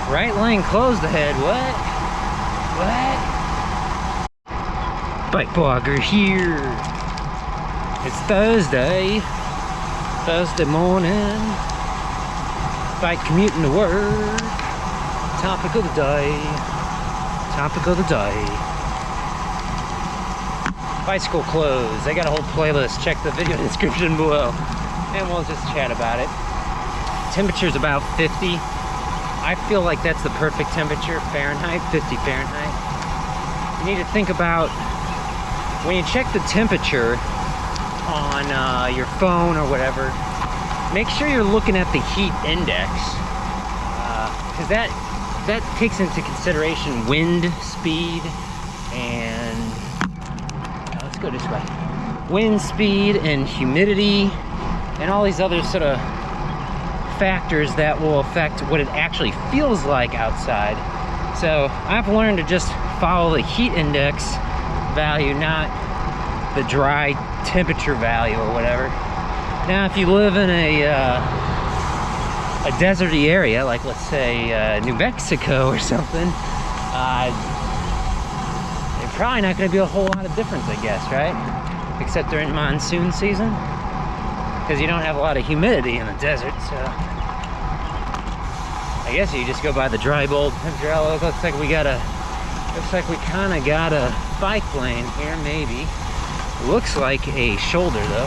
Right lane closed ahead. What? Bike blogger here. It's Thursday morning. Bike commuting to work. Topic of the day. Bicycle clothes. I got a whole playlist. Check the video description below, and we'll just chat about it. Temperature's about 50. I feel like that's the perfect temperature, Fahrenheit, 50 Fahrenheit. You need to think about, when you check the temperature on your phone or whatever, make sure you're looking at the heat index, because that takes into consideration wind speed and, let's go this way, wind speed and humidity and all these other sort of factors that will affect what it actually feels like outside. So I've learned to just follow the heat index value, not the dry temperature value or whatever. Now if you live in a deserty area, like let's say New Mexico or something, there's probably not going to be a whole lot of difference, I guess, right? Except during monsoon season, because you don't have a lot of humidity in the desert. So I guess you just go by the dry bulb temperature. Oh, looks like we kind of got a bike lane here, maybe. Looks like a shoulder though.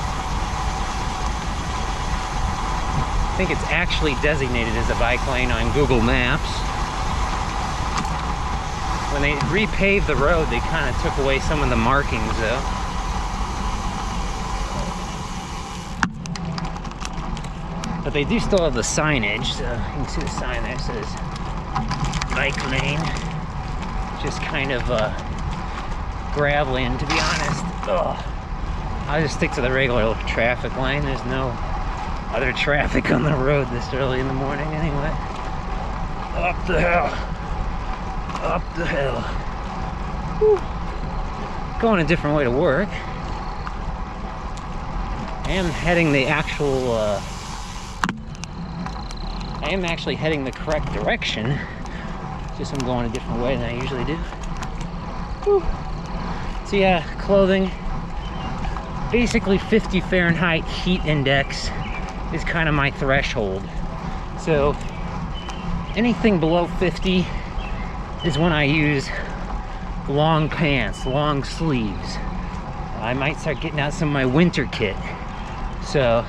I think it's actually designated as a bike lane on Google Maps. When they repaved the road, they kind of took away some of the markings though. But they do still have the signage, so you can see the sign there says bike lane. Just kind of gravelly, and to be honest, I just stick to the regular traffic lane. There's no other traffic on the road this early in the morning anyway. Up the hill. Whew. Going a different way to work. I am heading the actual I am actually heading the correct direction, just I'm going a different way than I usually do. Whew. So yeah, clothing, basically 50 Fahrenheit heat index is kind of my threshold. So anything below 50 is when I use long pants, long sleeves. I might start getting out some of my winter kit. So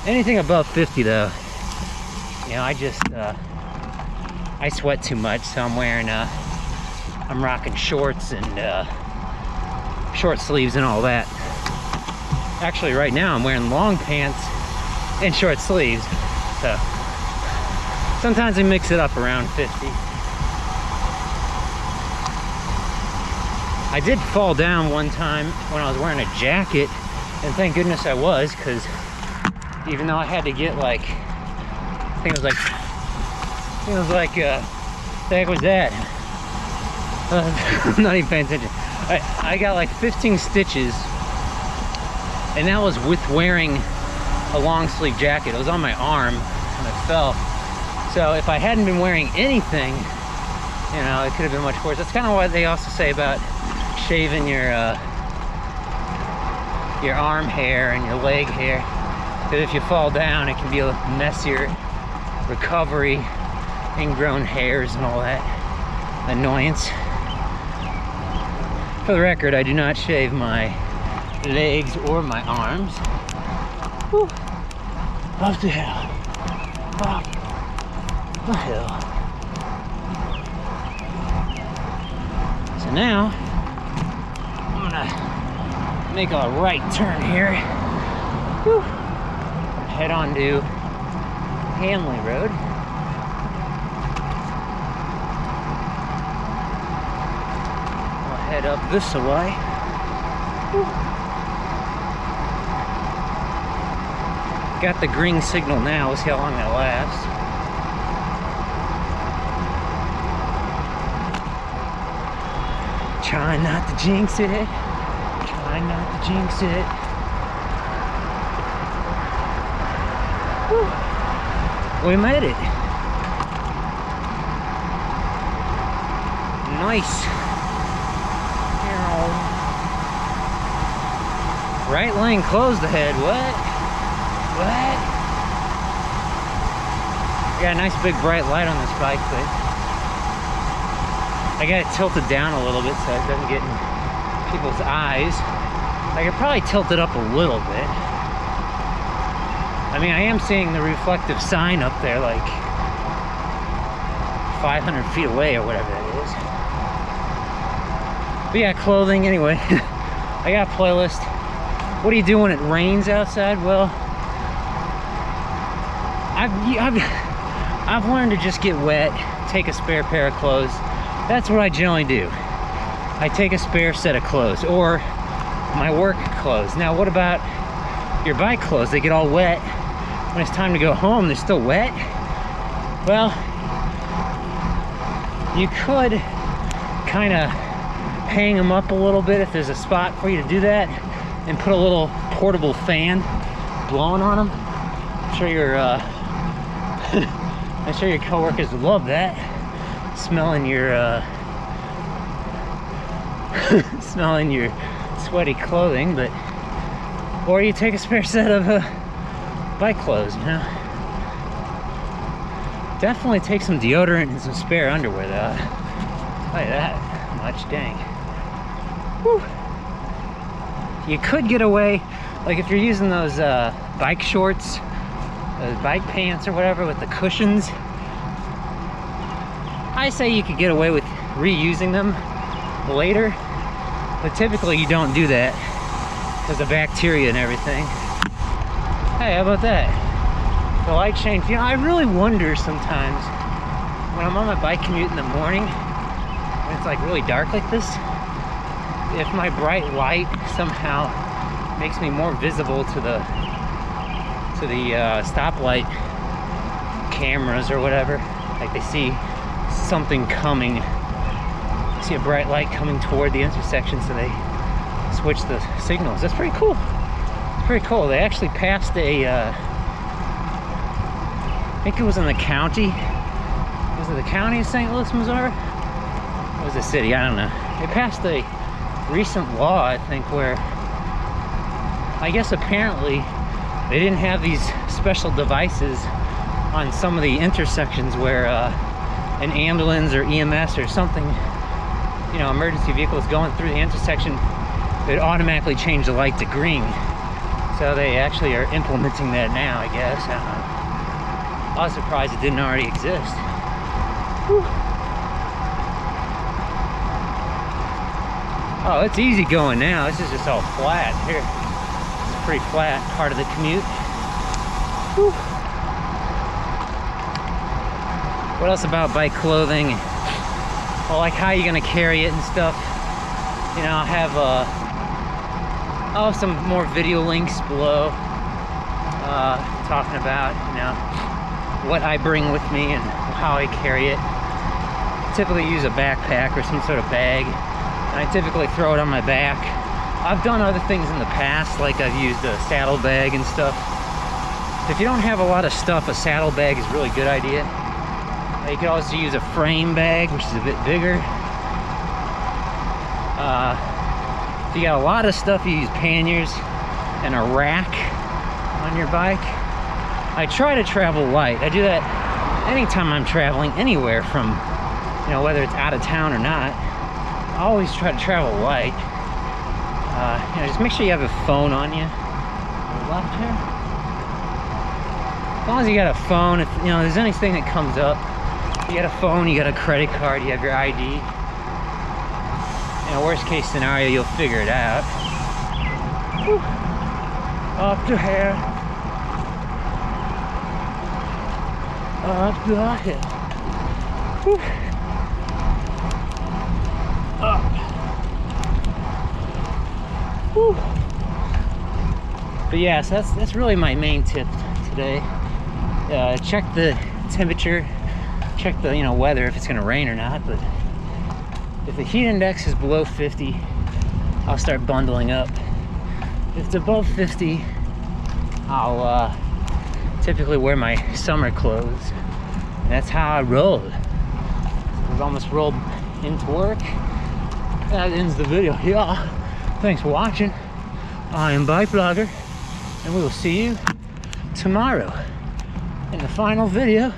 anything above 50 though, you know, I sweat too much, so I'm rocking shorts and short sleeves and all that. Actually, right now I'm wearing long pants and short sleeves, so sometimes I mix it up around 50. I did fall down one time when I was wearing a jacket, and thank goodness I was, because even though I had to get like, I think it was like, the heck was that? I'm not even paying attention. I got like 15 stitches, and that was with wearing a long sleeve jacket. It was on my arm and I fell. So if I hadn't been wearing anything, you know, it could have been much worse. That's kind of what they also say about shaving your arm hair and your leg hair. Because if you fall down, it can be a messier recovery, ingrown hairs and all that annoyance. For the record, I do not shave my legs or my arms. Whew. Up the hill. Up the hill. So now, I'm gonna make a right turn here. Whew. Head on to Hanley Road. I'll head up this way. Whew. Got the green signal now. We'll see how long that lasts. Trying not to jinx it. Trying not to jinx it. Whew. We made it. Nice. Right lane closed ahead. What? What? I got a nice big bright light on this bike, but I got it tilted down a little bit so it doesn't get in people's eyes. I could probably tilt it up a little bit. I mean, I am seeing the reflective sign up there like 500 feet away or whatever that is. But yeah, clothing anyway. I got a playlist. What do you do when it rains outside? Well, I've learned to just get wet, take a spare pair of clothes. That's what I generally do. I take a spare set of clothes or my work clothes. Now, what about your bike clothes? They get all wet. When it's time to go home, they're still wet. Well, you could kind of hang them up a little bit if there's a spot for you to do that, and put a little portable fan blowing on them. I'm sure your I'm sure your coworkers would love that. Smelling your smelling your sweaty clothing. But or you take a spare set of bike clothes, you know. Definitely take some deodorant and some spare underwear though. I'll tell you that much. Dang. Whew. You could get away, like if you're using those bike shorts, those bike pants or whatever with the cushions, I say you could get away with reusing them later, but typically you don't do that because of bacteria and everything. Hey, how about that? The light change. You know, I really wonder sometimes when I'm on my bike commute in the morning, when it's like really dark like this, if my bright light somehow makes me more visible to the stoplight cameras or whatever. Like they see something coming, see a bright light coming toward the intersection, so they switch the signals. That's pretty cool. It's pretty cool. They actually passed a I think it was in the county. Was it the county of St. Louis, Missouri? Or was it the city? I don't know. They passed a recent law, I think, where I guess apparently they didn't have these special devices on some of the intersections where an ambulance or EMS or something, you know, emergency vehicle is going through the intersection, it automatically changed the light to green. So they actually are implementing that now, I guess. I don't know. I was surprised it didn't already exist. Whew. Oh, it's easy going now. This is just all flat here. It's a pretty flat part of the commute. Whew. What else about bike clothing? Well, like how you're gonna carry it and stuff. You know, I'll have some more video links below talking about, you know, what I bring with me and how I carry it. Typically use a backpack or some sort of bag. I typically throw it on my back. I've done other things in the past, like I've used a saddlebag and stuff. If you don't have a lot of stuff, a saddlebag is a really good idea. You could also use a frame bag, which is a bit bigger. If you got a lot of stuff, you use panniers and a rack on your bike. I try to travel light. I do that anytime I'm traveling anywhere from, you know, whether it's out of town or not. I always try to travel light. You know, just make sure you have a phone on you. Left here. As long as you got a phone, if you know there's anything that comes up, you got a phone, you got a credit card, you have your ID. In a worst case scenario, you'll figure it out. Whew. Up to here. Up to here. Whew. Up. Whew. But yeah, so that's really my main tip today. Check the temperature, check the weather if it's gonna rain or not. But if the heat index is below 50, I'll start bundling up. If it's above 50, I'll typically wear my summer clothes. And that's how I roll. I've almost rolled into work. That ends the video, y'all. Thanks for watching. I am BikeBlogger, and we will see you tomorrow in the final video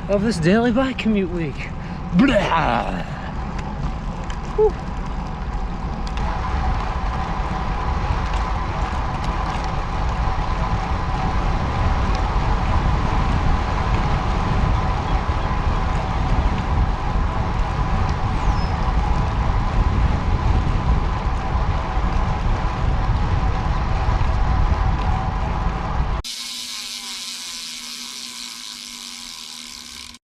of this daily bike commute week. Blah! Whew.